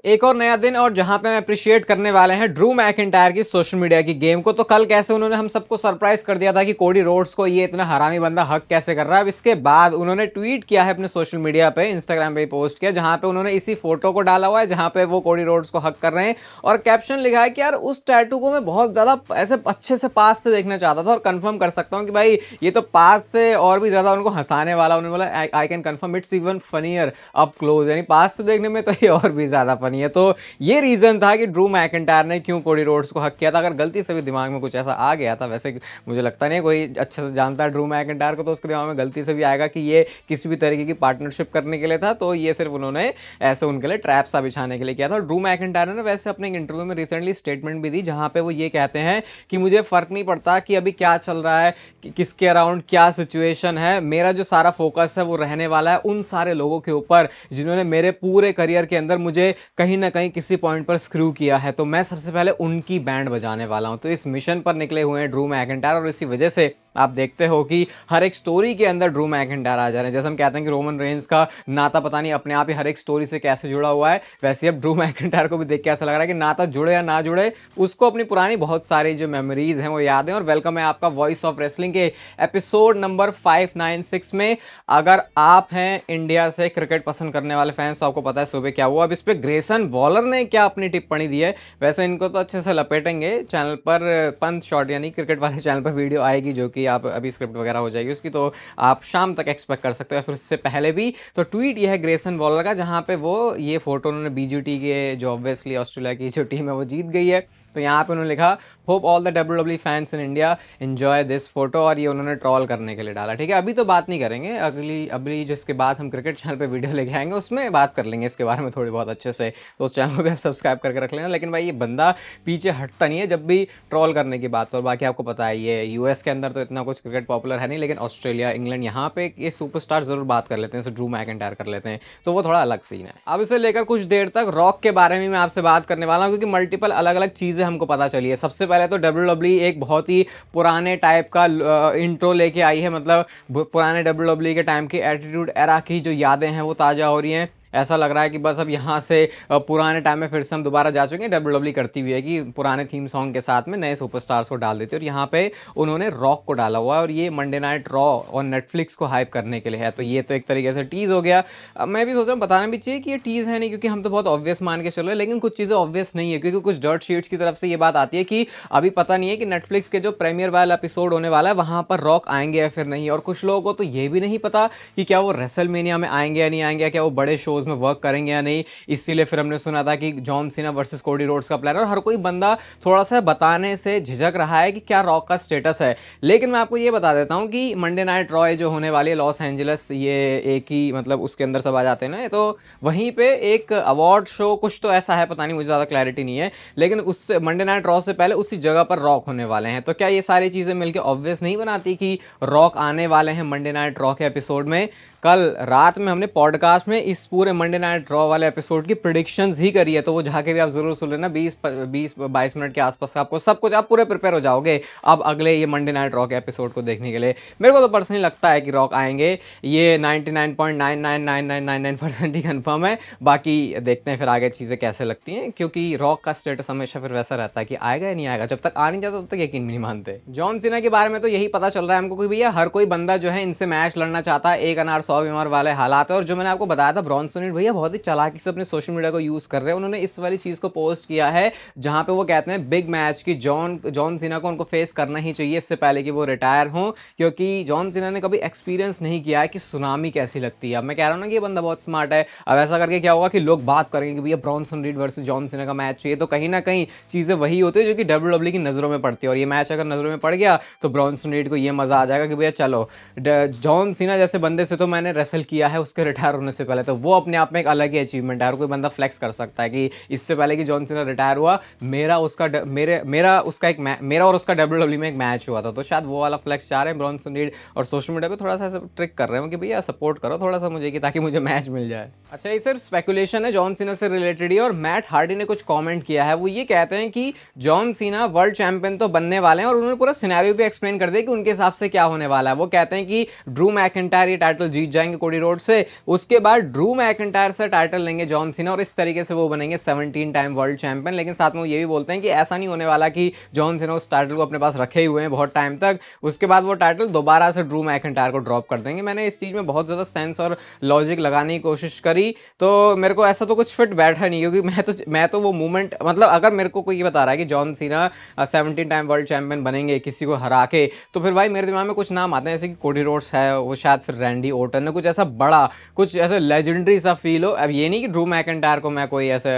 एक और नया दिन और जहां पे हम अप्रिशिएट करने वाले हैं ड्रू मैकिंटायर की सोशल मीडिया की गेम को। तो कल कैसे उन्होंने हम सबको सरप्राइज कर दिया था कि कोडी रोड्स को ये इतना हरामी बंदा हक कैसे कर रहा है। अब इसके बाद उन्होंने ट्वीट किया है अपने सोशल मीडिया पे, इंस्टाग्राम पे पोस्ट किया, जहां पे उन्होंने इसी फोटो को डाला हुआ है जहां पे वो कोडी रोड्स को हक कर रहे हैं और कैप्शन लिखा है कि यार उस टैटू को मैं बहुत ज्यादा ऐसे अच्छे से पास से देखना चाहता था और कंफर्म कर सकता हूं कि भाई ये तो पास से और भी ज्यादा उनको हंसाने वाला। उन्होंने बोला I can confirm it's even funnier up close, यानी पास से देखने में तो ये और भी ज्यादा फनी है। तो ये रीजन था कि ड्रू मैकिंटायर ने क्यों कोडी रोड्स को हक किया था। अगर गलती से भी दिमाग में कुछ ऐसा आ गया था, वैसे मुझे लगता नहीं कोई अच्छे से जानता है ड्रू मैकिंटायर को, तो उसके दिमाग में गलती से भी आएगा कि ये किसी भी तरीके की पार्टनरशिप करने के लिए था, तो ये सिर्फ उन्होंने ऐसे उनके लिए ट्रैप सा बिछाने के लिए किया था। ड्रू मैकिंटायर ने वैसे अपने एक इंटरव्यू में रिसेंटली स्टेटमेंट भी दी जहां पे वो ये कहते हैं कि मुझे फर्क नहीं पड़ता कि अभी क्या चल रहा है, कि किसके अराउंड क्या सिचुएशन है, मेरा जो सारा फोकस है वो रहने वाला है उन सारे लोगों के ऊपर जिन्होंने मेरे पूरे करियर के अंदर मुझे कहीं ना कहीं किसी पॉइंट पर स्क्रू किया है। तो मैं सबसे पहले उनकी बैंड बजाने वाला हूं। तो इस मिशन पर निकले हुए हैं ड्रू मैकिंटायर और इसी वजह से आप देखते हो कि हर एक स्टोरी के अंदर ड्रू मैकिंटायर आ जा रहे हैं। जैसे हम कहते हैं कि रोमन रेंज का नाता पता नहीं अपने आप ही हर एक स्टोरी से कैसे जुड़ा हुआ है, वैसे अब ड्रू मैकिंटायर को भी देख के ऐसा लग रहा है कि नाता जुड़े या ना जुड़े, उसको अपनी पुरानी बहुत सारी जो मेमोरीज हैं वो याद है। और वेलकम है आपका वॉइस ऑफ रेसलिंग के एपिसोड नंबर 596 में। अगर आप हैं इंडिया से क्रिकेट पसंद करने वाले फैंस तो आपको पता है सुबह क्या हुआ। अब इस पर ग्रेसन वॉलर ने क्या अपनी टिप्पणी दी है, वैसे इनको तो अच्छे से लपेटेंगे चैनल पर, पंथ शॉट यानी क्रिकेट वाले चैनल पर वीडियो आएगी जो कि आप अभी स्क्रिप्ट वगैरह हो जाएगी उसकी, तो आप शाम तक एक्सपेक्ट कर सकते हो या फिर उससे पहले भी। तो ट्वीट ये है ग्रेसन वॉलर का जहां पे वो ये फोटो उन्होंने बीजीटी के, जो ऑब्वियसली ऑस्ट्रेलिया की जो टीम है वो जीत गई है, तो यहाँ पे उन्होंने लिखा hope all the WWE fans in India enjoy this photo, और ये उन्होंने ट्रॉल करने के लिए डाला। ठीक है, अभी तो बात नहीं करेंगे, अगली अभी जिसके बाद हम क्रिकेट चैनल पे वीडियो लेके आएंगे उसमें बात कर लेंगे इसके बारे में थोड़ी बहुत अच्छे से, तो उस चैनल को भी आप सब्सक्राइब करके रख लेना। लेकिन भाई ये बंदा पीछे हटता नहीं है जब भी ट्रॉल करने की बात। और बाकी आपको पता है ये यूएस के अंदर तो इतना कुछ क्रिकेट पॉपुलर है नहीं, लेकिन ऑस्ट्रेलिया, इंग्लैंड, यहाँ पे ये सुपरस्टार जरूर बात कर लेते हैं, जैसे ड्रू मैकिंटायर कर लेते हैं, तो वो थोड़ा अलग सीन है। अब इसे लेकर कुछ देर तक रॉक के बारे में मैं आपसे बात करने वाला हूँ, क्योंकि मल्टीपल अलग अलग चीज़ें हमको पता चली है। सबसे पहले तो डब्ल्यूडब्ल्यूई एक बहुत ही पुराने टाइप का इंट्रो लेके आई है, मतलब पुराने डब्ल्यूडब्ल्यूई के टाइम की एटीट्यूड एरा की जो यादें हैं वो ताज़ा हो रही हैं। ऐसा लग रहा है कि बस अब यहाँ से पुराने टाइम में फिर से हम दोबारा जा चुके हैं। डब्ल्यूडब्ल्यूई करती हुई है कि पुराने थीम सॉन्ग के साथ में नए सुपरस्टार्स को डाल देते हैं, और यहाँ पे उन्होंने रॉक को डाला हुआ है और ये मंडे नाइट रॉ और नेटफ्लिक्स को हाइप करने के लिए है। तो ये तो एक तरीके से टीज़ हो गया। अब मैं भी सोच रहा हूँ बताना भी चाहिए कि ये टीज़ है नहीं, क्योंकि हम तो बहुत ऑब्वियस मान के चल रहे हैं, लेकिन कुछ चीज़ें ऑब्वियस नहीं है, क्योंकि कुछ डर्ट शीट्स की तरफ से ये बात आती है कि अभी पता नहीं है कि नेटफ्लिक्स के जो प्रीमियर वाला एपिसोड होने वाला है वहाँ पर रॉक आएंगे या फिर नहीं। और कुछ लोगों को तो ये भी नहीं पता कि क्या वो रेसलमेनिया में आएंगे या नहीं आएंगे, क्या वो बड़े शोज में वर्क करेंगे नहीं। इसीलिए फिर हमने सुना था कि John Cena versus Cody Rhodes का प्लान, और हर कोई बंदा थोड़ा सा बताने से झिझक रहा है कि क्या रॉक का स्टेटस है। लेकिन मैं आपको ये बता देता हूं कि मंडे नाइट रॉ जो होने वाली है लॉस एंजलिस, ये एक ही मतलब उसके अंदर सब आ जाते हैं ना, तो वहीं पे एक अवार्ड शो कुछ तो ऐसा है, पता नहीं, मुझे ज़्यादा क्लैरिटी नहीं है, लेकिन उससे मंडे नाइट रॉ से पहले उसी जगह पर रॉक होने वाले हैं। तो क्या ये सारी चीज़ें मिलकर ऑब्वियस नहीं बनाती कि रॉक आने वाले हैं मंडे नाइट रॉ के एपिसोड में। कल रात में हमने पॉडकास्ट में इस पूरे मंडे नाइट रॉ वाले एपिसोड की प्रेडिक्शंस ही करी है, तो वो जाके भी आप जरूर सुन लेना। 20-22 मिनट के आसपास आपको सब कुछ, आप पूरे प्रिपेयर हो जाओगे अब अगले ये मंडे नाइट रॉ के एपिसोड को देखने के लिए। मेरे को तो पर्सनली लगता है कि रॉक आएंगे, ये 99.99999% ही कंफर्म है। बाकी देखते हैं फिर आगे चीज़ें कैसे लगती हैं, क्योंकि रॉक का स्टेटस हमेशा फिर वैसा रहता है कि आएगा या नहीं आएगा, जब तक आ नहीं जाता तब तक यकीन नहीं मानते। जॉन सीना के बारे में तो यही पता चल रहा है हमको कि भैया हर कोई बंदा जो है इनसे मैच लड़ना चाहता है, एक अनार 100 बीमार वाले हालात है। और जो मैंने आपको बताया था ब्रॉन्सन रीड भैया बहुत ही चालाकी से अपने सोशल मीडिया को यूज कर रहे हैं। उन्होंने इस वाली चीज को पोस्ट किया है जहां पे वो कहते हैं बिग मैच की जॉन सीना को उनको फेस करना ही चाहिए इससे पहले कि वो रिटायर हो, क्योंकि जॉन सीना ने कभी एक्सपीरियंस नहीं किया है कि सुनामी कैसी लगती है। अब मैं कह रहा हूं ना कि ये बंदा बहुत स्मार्ट है। अब ऐसा करके क्या होगा कि लोग बात करेंगे कि भैया Bronson read versus John Cena का मैच चाहिए, तो कहीं ना कहीं चीजें वही होती है जो कि डब्ल्यूडब्ल्यूई की नजरों में पड़ती है। और ये मैच अगर नजरों में पड़ गया तो ब्रॉन्सन रीड को ये मजा आ जाएगा कि भैया चलो जॉन सीना जैसे बंदे से तो मैंने रेसल किया है उसके रिटायर होने से पहले, तो वो अपने आप में एक अलग ही अचीवमेंट है। हर कोई बंदा फ्लेक्स कर सकता है कि इससे पहले कि जॉन सीना रिटायर हुआ मेरा और उसका डब्ल्यूडब्ल्यूई में एक मैच हुआ था, तो शायद वो वाला फ्लेक्स चाह रहे हैं ब्रॉन्सन रीड, और सोशल मीडिया पे थोड़ा सा ट्रिक कर रहे हो कि भैया सपोर्ट करो थोड़ा सा मुझे, कि ताकि मुझे मैच मिल जाए। अच्छा, ये सिर्फ स्पेकुलेशन है जॉन सीना से रिलेटेड ही। और मैट हार्डी ने कुछ कॉमेंट किया है, वो ये कहते हैं कि जॉन सीना वर्ल्ड चैंपियन तो बनने वाले हैं, और उन्होंने पूरा सिनेरियो भी एक्सप्लेन कर दिया कि उनके हिसाब से क्या होने वाला है। वो कहते हैं कि ड्रू मैकिंटायर ये टाइटल जीत जीत जाएंगे कोडी रोड से, उसके बाद ड्रू मैकिंटायर से टाइटल लेंगे जॉन सीना और इस तरीके से वो बनेंगे 17 टाइम वर्ल्ड चैंपियन। लेकिन साथ में वो ये भी बोलते हैं कि ऐसा नहीं होने वाला कि जॉन सीना उस टाइटल को अपने पास रखे हुए हैं बहुत टाइम तक, उसके बाद वो टाइटल दोबारा से ड्रू मैकिंटायर को ड्रॉप कर देंगे। मैंने इस चीज़ में बहुत ज़्यादा सेंस और लॉजिक लगाने की कोशिश करी, तो मेरे को ऐसा तो कुछ फिट बैठा नहीं, क्योंकि मैं तो वो मूवमेंट, मतलब अगर मेरे को कोई ये बता रहा है कि John Cena 17 time world champion बनेंगे किसी को हरा के, तो फिर भाई मेरे दिमाग में कुछ नाम आते हैं, जैसे कि कोडी रोड्स है, वो शायद फिर रैंडी ओर्टन है, कुछ ऐसा बड़ा, कुछ ऐसा लेजेंडरी सा फील हो। अब ये नहीं कि ड्रू मैकिंटायर को मैं कोई ऐसे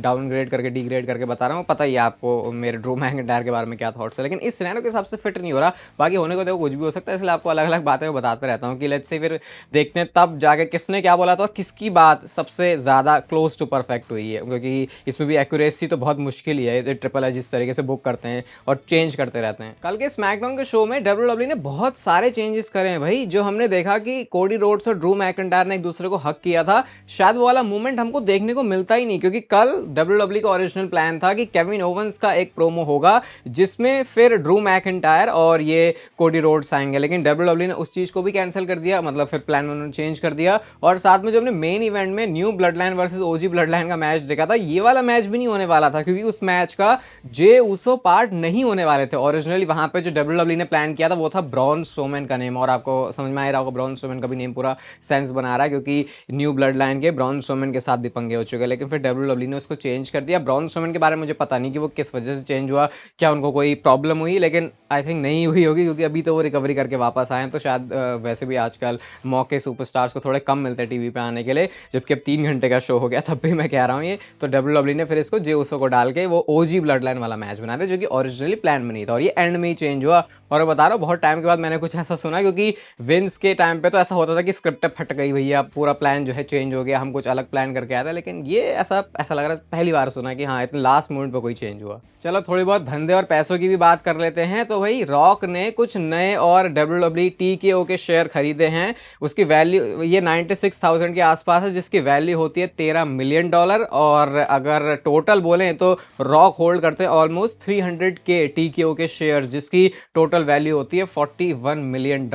डाउनग्रेड करके डिग्रेड करके बता रहा हूँ, पता ही है आपको मेरे ड्रू मैकिंटायर के बारे में क्या थॉट्स है, लेकिन इस सिनेरियो के हिसाब से फिट नहीं हो रहा। बाकी होने को देखो कुछ भी हो सकता है, इसलिए आपको अलग अलग बातें बताते रहता हूँ कि लेट्स से फिर देखते हैं तब जाके किसने क्या बोला था और किसकी बात सबसे ज़्यादा क्लोज टू परफेक्ट हुई है, क्योंकि इसमें भी एक्यूरेसी तो बहुत मुश्किल ही है, ट्रिपल एच इस तरीके से बुक करते हैं और चेंज करते रहते हैं। कल के स्मैकडाउन के शो में डब्ल्यूडब्ल्यूई ने बहुत सारे चेंजेस करे हैं भाई, जो हमने देखा कि कोडी रोड्स और ड्रू मैकिंटायर ने एक दूसरे को हक किया था, शायद वो वाला मूवमेंट हमको देखने को मिलता ही नहीं, क्योंकि कल डब्ल्यूडब्ल्यूई का ओरिजिनल प्लान था कि केविन ओवेंस का एक प्रोमो होगा जिसमें फिर ड्रू मैकिंटायर और ये कोडी रोड्स आएंगे, लेकिन डब्ल्यूडब्ल्यूई ने उस चीज़ को भी कैंसिल कर दिया, मतलब फिर प्लान उन्होंने चेंज कर दिया। और साथ में जो हमने मेन इवेंट में न्यू ब्लड लाइन वर्सेस ओजी ब्लड लाइन का मैच देखा था, ये वाला मैच भी नहीं होने वाला था, क्योंकि उस मैच का जे उसो पार्ट नहीं होने वाले थे। ओरिजिनली वहां पे जो डब्ल्यूडब्ल्यूई ने प्लान किया था वो था ब्रॉन स्ट्रोमैन का नेम, और आपको समझ में आ रहा होगा ब्रॉन स्ट्रोमैन का भी नेम पूरा सेंस बना रहा है, क्योंकि न्यू ब्लड लाइन के ब्रॉन स्ट्रोमैन के साथ भी पंगे हो चुके हैं, लेकिन फिर डब्ल्यूडब्ल्यूई ने उसको चेंज कर दिया। ब्रॉन स्ट्रोमैन के बारे में मुझे पता नहीं कि वो किस वजह से चेंज हुआ, क्या उनको कोई प्रॉब्लम हुई, लेकिन आई थिंक नहीं हुई होगी, क्योंकि अभी तो वो रिकवरी करके वापस आए हैं, तो शायद वैसे भी आजकल मौके सुपरस्टार्स को थोड़े कम मिलते हैं टीवी पे आने के लिए, जबकि अब 3 घंटे का शो हो गया, तब भी मैं कह रहा हूँ ये। तो डब्ल्यूडब्ल्यूई ने फिर इसको जे उसो को डाल के वो ओजी ब्लड लाइन वाला मैच बना दिया, जो कि ओरिजिनली प्लान में नहीं था, और ये एंड में ही चेंज हुआ। और मैं बता रहा हूँ बहुत टाइम के बाद मैंने कुछ ऐसा सुना, क्योंकि विंस के टाइम पे तो ऐसा होता था कि स्क्रिप्ट फट गई भैया, पूरा प्लान जो है चेंज हो गया, हम कुछ अलग प्लान करके आए थे, लेकिन ये ऐसा लग रहा है पहली बार सुना कि हाँ इतने लास्ट मोमेंट पर कोई चेंज हुआ। चलो थोड़ी बहुत धंधे और पैसों की भी बात कर लेते हैं। तो भाई रॉक ने कुछ नए और डब्ल्यूडब्ल्यूई टीकेओ के शेयर खरीदे हैं, उसकी वैल्यू ये 96,000 के आसपास है, जिसकी वैल्यू होती है $13 मिलियन। और अगर टोटल बोलें तो रॉक होल्ड करते हैं ऑलमोस्ट 300 के टीकेओ के शेयर, जिसकी टोटल वैल्यू होती है $41 मिलियन।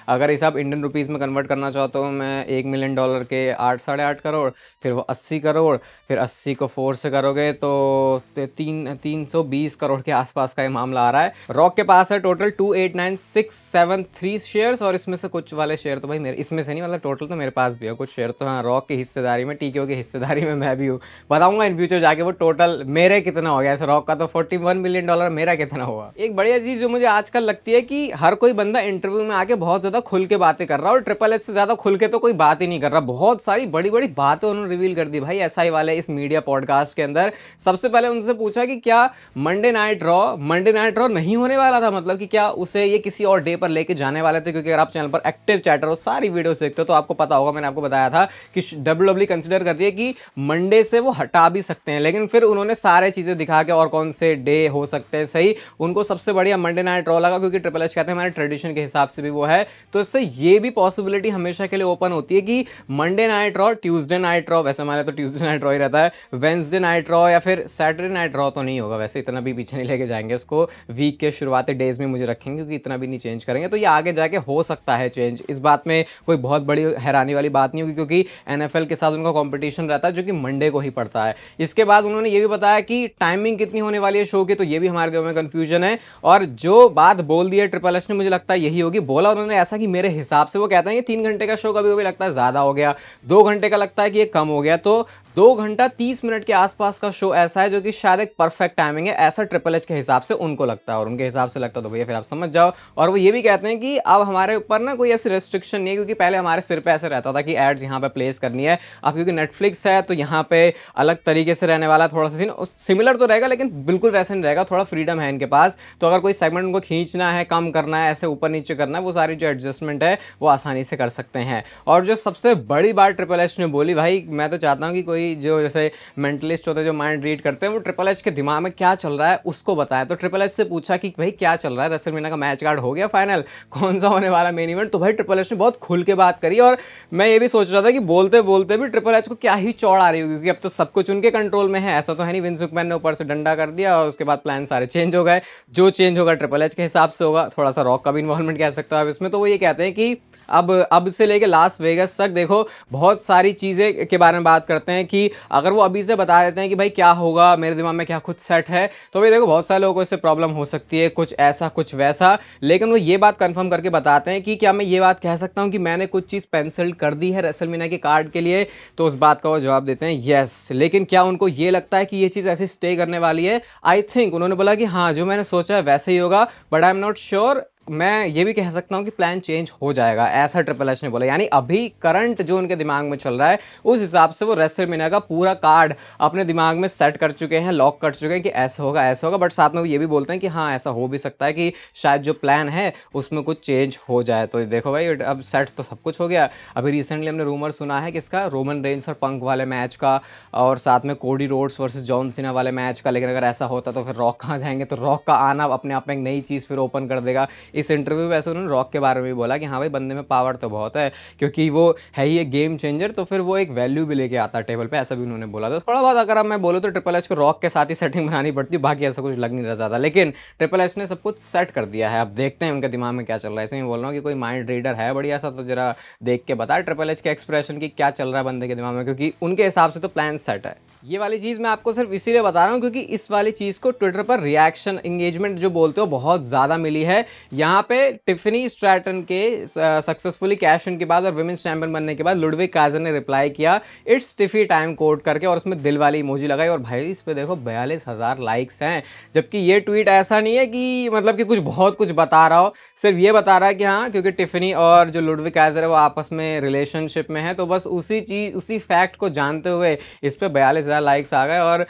अगर इसे आप इंडियन रुपीज़ में कन्वर्ट करना चाहता हूँ मैं, $1 मिलियन के 8-8.5 करोड़, फिर वो 80 करोड़, फिर 80 को 4 से करोगे तो 320 करोड़ के आसपास का ये मामला आ रहा है। रॉक के पास है टोटल 289,673 शेयर्स, और इसमें से कुछ वाले शेयर तो भाई मेरे इसमें से नहीं, मतलब टोटल तो मेरे पास भी है कुछ शेयर, तो हाँ रॉक की हिस्सेदारी में, टीकेओ की हिस्सेदारी में मैं भी हूँ। बताऊंगा इन फ्यूचर जाके वो टोटल मेरे कितना हो गया। ऐसे रॉक का तो $41 मिलियन, मेरा कितना हुआ। एक बढ़िया चीज़ जो मुझे आजकल लगती है कि हर कोई बंदा इंटरव्यू में आके बहुत ज़्यादा खुल के बातें कर रहा है, और ट्रिपल एच से ज़्यादा खुल के तो कोई बात ही नहीं कर रहा। बहुत सारी बड़ी बड़ी बातें उन्होंने रिवील कर दी भाई एसआई वाले इस मीडिया पॉडकास्ट के अंदर। सबसे पहले उनसे पूछा कि क्या मंडे नाइट रॉ नहीं होने वाला था, मतलब कि क्या उसे ये किसी और डे पर लेके जाने वाले थे, क्योंकि अगर आप चैनल पर एक्टिव चैटर हो, सारी वीडियोस देखते हो, तो आपको पता होगा, मैंने आपको बताया था कि डब्ल्यूडब्ल्यूई कंसीडर कर रही है कि मंडे से वो हटा भी सकते हैं, लेकिन फिर उन्होंने सारे चीजें दिखा के और कौन से डे हो सकते हैं सही, उनको सबसे बढ़िया मंडे नाइट रॉ लगा, क्योंकि ट्रिपल एच कहते हैं हमारे ट्रेडिशन के हिसाब से भी वो है, तो इससे ये भी पॉसिबिलिटी हमेशा के लिए ओपन होती है कि Monday night raw, Tuesday night raw, वैसे हमारे तो ट्यूसडे नाइट रॉ ही रहता है, वेंसडे नाइट रॉ या फिर सैटरडे नाइट रॉ तो नहीं होगा, वैसे इतना भी पीछे नहीं लेके जाएंगे इसको, वीक के शुरुआती डेज में मुझे रखेंगे, क्योंकि इतना भी नहीं चेंज करेंगे, तो ये आगे जाके हो सकता है चेंज। इस बात में कोई बहुत बड़ी हैरानी वाली बात नहीं होगी, क्योंकि एनएफएल के साथ उनका कंपटीशन रहता है जो कि मंडे को ही पड़ता है। इसके बाद उन्होंने ये भी बताया कि टाइमिंग कितनी होने वाली है शो की, तो ये भी हमारे दिमाग में कंफ्यूजन है, और जो बात बोल दी है ट्रिपल एच ने मुझे लगता है यही होगी। बोला उन्होंने ऐसा कि मेरे हिसाब से वो कहते हैं कि 3 घंटे का शो कभी कभी लगता है ज़्यादा हो गया, 2 घंटे का लगता है कि ये कम हो गया, तो 2 घंटा 30 मिनट के आसपास का शो ऐसा है जो कि शायद एक परफेक्ट टाइमिंग है, ऐसा ट्रिपल एच के हिसाब से उनको लगता है, और उनके हिसाब से लगता तो भैया फिर आप समझ जाओ। और वो ये भी कहते हैं कि अब हमारे ऊपर ना कोई ऐसी रेस्ट्रिक्शन नहीं है, क्योंकि पहले हमारे सिर पे ऐसे रहता था कि एड्स यहाँ पे प्लेस करनी है, अब क्योंकि नेटफ्लिक्स है तो यहाँ पे अलग तरीके से रहने वाला, थोड़ा सा सीन सिमिलर तो रहेगा लेकिन बिल्कुल वैसे नहीं रहेगा, थोड़ा फ्रीडम है इनके पास, तो अगर कोई सेगमेंट उनको खींचना है, कम करना है, ऐसे ऊपर नीचे करना है, वो सारी जो एडजस्टमेंट है वो आसानी से कर सकते हैं। और जो सबसे बड़ी बात ट्रिपल एच ने बोली, भाई मैं तो चाहता हूँ कि कोई जो जैसे मेंटलिस्ट होते हैं जो माइंड रीड करते हैं, वो ट्रिपल एच के दिमाग में क्या चल रहा है उसको बताएं। तो ट्रिपल एच से पूछा कि भाई क्या चल रहा है, रेसलमेनिया का मैच कार्ड हो गया फाइनल, कौन सा होने वाला मेन इवेंट, तो भाई ट्रिपल एच ने बहुत खुल के बात करी, और मैं ये भी सोच रहा था कि बोलते बोलते भी ट्रिपल एच को क्या ही चौड़ आ रही होगी, क्योंकि अब तो सब कुछ उनके कंट्रोल में है, ऐसा तो है नहीं विंस मैकमैन ने ऊपर से डंडा कर दिया और उसके बाद प्लान सारे चेंज हो गए, जो चेंज होगा ट्रिपल एच के हिसाब से होगा। थोड़ा सा रॉक का भी इन्वॉल्वमेंट कह सकते हो आप इसमें। तो वो ये कहते हैं कि अब से लेके लास वेगस तक देखो बहुत सारी चीज़ें के बारे में बात करते हैं कि अगर वो अभी से बता देते हैं कि भाई क्या होगा, मेरे दिमाग में क्या खुद सेट है, तो भाई देखो बहुत सारे लोगों को इससे प्रॉब्लम हो सकती है, कुछ ऐसा कुछ वैसा। लेकिन वो ये बात कंफर्म करके बताते हैं कि क्या मैं ये बात कह सकता हूँ कि मैंने कुछ चीज़ पेंसिल कर दी है रेसलमेनिया के कार्ड के लिए, तो उस बात का वो जवाब देते हैं यस। लेकिन क्या उनको ये लगता है कि ये चीज़ ऐसी स्टे करने वाली है? आई थिंक उन्होंने बोला कि हाँ, जो मैंने सोचा है वैसे ही होगा, but I am not sure. मैं ये भी कह सकता हूँ कि प्लान चेंज हो जाएगा, ऐसा ट्रिपल एच ने बोला। यानी अभी करंट जो उनके दिमाग में चल रहा है उस हिसाब से वो रेसलमेनिया का पूरा कार्ड अपने दिमाग में सेट कर चुके हैं, लॉक कर चुके हैं कि ऐसा होगा ऐसा होगा। बट साथ में वो ये भी बोलते हैं कि हाँ, ऐसा हो भी सकता है कि शायद जो प्लान है उसमें कुछ चेंज हो जाए। तो देखो भाई, अब सेट तो सब कुछ हो गया। अभी रिसेंटली हमने रूमर सुना है किसका, रोमन रेंस और पंक वाले मैच का, और साथ में Cody Rhodes versus John Cena वाले मैच का। लेकिन अगर ऐसा होता तो फिर रॉक कहाँ जाएंगे? तो रॉक का आना अपने आप में एक नई चीज़ फिर ओपन कर देगा। इस इंटरव्यू में वैसे उन्होंने रॉक के बारे में भी बोला कि हाँ भाई, बंदे में पावर तो बहुत है, क्योंकि वो है ही एक गेम चेंजर, तो फिर वो एक वैल्यू भी लेके आता है टेबल पे, ऐसा भी उन्होंने बोला। तो थोड़ा बहुत अगर मैं बोलूँ तो ट्रिपल एच को रॉक के साथ ही सेटिंग बनानी पड़ती, बाकी ऐसा कुछ लग नहीं रहा ज़्यादा। लेकिन ट्रिपल एच ने सब कुछ सेट कर दिया है, अब देखते हैं उनके दिमाग में क्या चल रहा है। ऐसे मैं बोल रहा हूँ कि कोई माइंड रीडर है बढ़िया सा, तो जरा देख के बता ट्रिपल एच के एक्सप्रेशन की क्या चल रहा है बंदे के दिमाग में, क्योंकि उनके हिसाब से तो प्लान सेट है। ये वाली चीज़ मैं आपको सिर्फ इसीलिए बता रहा हूँ क्योंकि इस वाली चीज़ को ट्विटर पर रिएक्शन एंगेजमेंट जो बोलते हो बहुत ज़्यादा मिली है। यहाँ पे टिफनी स्ट्रैटन के सक्सेसफुली कैश इन के बाद और विमेंस चैंपियन बनने के बाद लुडविग काजर ने रिप्लाई किया इट्स टिफी टाइम कोड करके, और उसमें दिल वाली इमोजी लगाई। और भाई इस पे देखो 42,000 लाइक्स हैं। जबकि ये ट्वीट ऐसा नहीं है कि मतलब कि कुछ बहुत कुछ बता रहा हो, सिर्फ ये बता रहा है कि हाँ, क्योंकि टिफनी और जो लुडविग काजर है वो आपस में रिलेशनशिप में है, तो बस उसी चीज़ उसी फैक्ट को जानते हुए इस पर 42,000 लाइक्स आ गए। और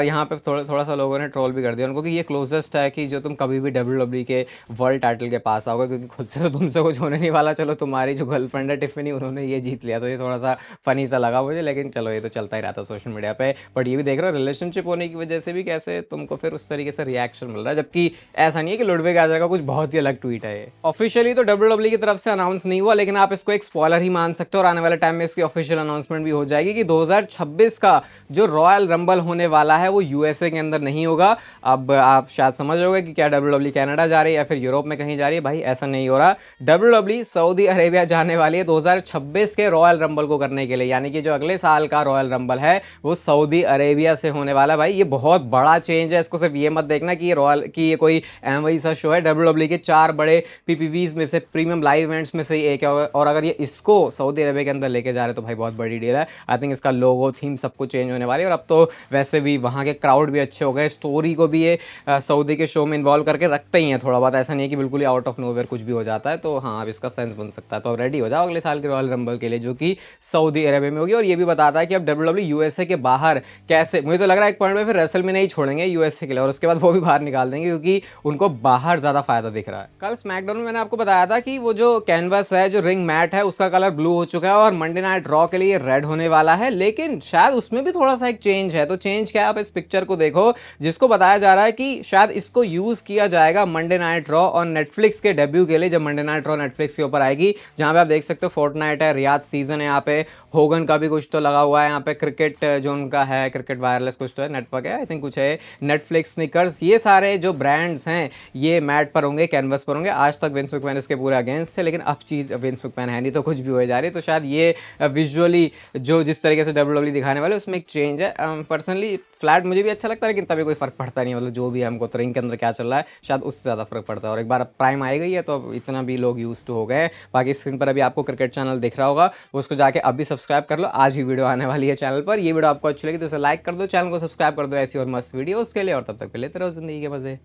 यहाँ पे थोड़ा सा लोगों ने ट्रोल भी कर दिया उनको कि ये क्लोजेस्ट है कि जो तुम कभी भी WWE के वर्ल्ड टाइटल के पास आओगे, क्योंकि खुद से तो तुमसे कुछ होने नहीं वाला। चलो, तुम्हारी जो गर्लफ्रेंड है टिफनी, उन्होंने ये जीत लिया, तो ये थोड़ा सा फनी सा लगा मुझे। लेकिन चलो, ये तो चलता ही रहता सोशल मीडिया पे। बट ये भी देख रहे हो रिलेशनशिप होने की वजह से भी कैसे तुमको फिर उस तरीके से रिएक्शन मिल रहा है, जबकि ऐसा नहीं है कि लुडविग काजर का कुछ बहुत ही अलग ट्वीट है। ये ऑफिशियली तो WWE की तरफ से अनाउंस नहीं हुआ, लेकिन आप इसको एक स्पॉइलर ही मान सकते हो, और आने वाले टाइम में इसकी ऑफिशियल अनाउंसमेंट भी हो जाएगी कि 2026 का जो रॉयल रंबल होने वाला है वो यूएसए के अंदर नहीं होगा। अब आप शायद समझ रहे होगे कि क्या WWE कनाडा जा रही है या फिर यूरोप में कहीं जा रही है। भाई ऐसा नहीं हो रहा, WWE सऊदी अरेबिया जाने वाली है 2026 के रॉयल रंबल को करने के लिए। यानी कि जो अगले साल का रॉयल रंबल है वो सऊदी अरेबिया से होने वाला है। भाई ये बहुत बड़ा चेंज है, इसको सिर्फ ये मत देखना कि ये कोई वही सा शो है। WWE के 4 बड़े PPVs में से, प्रीमियम लाइव इवेंट्स में से ही एक है, और अगर ये इसको सऊदी अरेबिया के अंदर लेके जा रहे तो भाई बहुत बड़ी डील है। आई थिंक इसका लोगो, थीम सब कुछ चेंज होने वाली है। और अब तो वैसे भी वहाँ के क्राउड भी अच्छे हो गए, स्टोरी को भी ये सऊदी के शो में इन्वॉल्व करके रखते ही हैं थोड़ा बहुत। ऐसा नहीं है कि बिल्कुल ही आउट ऑफ नोवेयर कुछ भी हो जाता है। तो हाँ, अब इसका सेंस बन सकता है। तो अब रेडी हो जाओ अगले साल के रॉयल रंबल के लिए, जो कि सऊदी अरेबिया में होगी। और ये भी बताता है कि अब WWE यूएसए के बाहर कैसे, मुझे तो लग रहा है एक पॉइंट में फिर रेसलमेनिया ही छोड़ेंगे यूएसए के लिए, और उसके बाद वो भी बाहर निकाल देंगे, क्योंकि उनको बाहर ज़्यादा फायदा दिख रहा है। कल स्मैकडाउन में मैंने आपको बताया था कि वो जो कैनवस है, जो रिंग मैट है, उसका कलर ब्लू हो चुका है और मंडे नाइट रॉ के लिए रेड होने वाला है। लेकिन शायद उसमें भी थोड़ा सा एक चेंज है। तो चेंज क्या है, आप इस पिक्चर को देखो, जिसको बताया जा रहा है कि शायद इसको यूज किया जाएगा मंडे नाइट रॉ और नेटफ्लिक्स के डेब्यू के लिए, जब मंडे नाइट रॉ नेटफ्लिक्स के ऊपर आएगी, जहां पे आप देख सकते हो फोर्टनाइट है, रियाद सीजन है, यहाँ पे होगन का भी कुछ तो लगा हुआ है, यहाँ पे क्रिकेट जो उनका है, क्रिकेट वायरलेस कुछ तो है, नेटवर्क है आई थिंक, कुछ है, नेटफ्लिक्स, स्निकर्स, ये सारे जो ब्रांड्स हैं ये मैट पर होंगे, कैनवस पर होंगे। आज तक विंस मैकमैन इसके पूरे अगेंस्ट थे, लेकिन अब चीज़ विंस मैकमैन है नहीं, तो कुछ भी हो जा रही है। तो शायद ये विजुअली जो जिस तरीके से WWE दिखाने वाले उसमें एक चेंज है। पर्सनली फ्लैट मुझे भी अच्छा लगता है, लेकिन तभी कोई फर्क पड़ता नहीं, मतलब जो भी हमको तो रिंग के अंदर क्या चल रहा है शायद उससे ज़्यादा फर्क पड़ता है। और एक बार प्राइम आई गई है तो अब इतना भी लोग यूज टू हो गए हैं। बाकी स्क्रीन पर अभी आपको क्रिकेट चैनल दिख रहा होगा, उसको जाके अभी सब्सक्राइब कर लो, आज ही वीडियो आने वाली है चैनल पर। ये वीडियो आपको अच्छी लगी तो इसे लाइक कर दो, चैनल को सब्सक्राइब कर दो ऐसी और मस्त वीडियोस के लिए, और तब तक के लिए लेते रहो जिंदगी के मजे।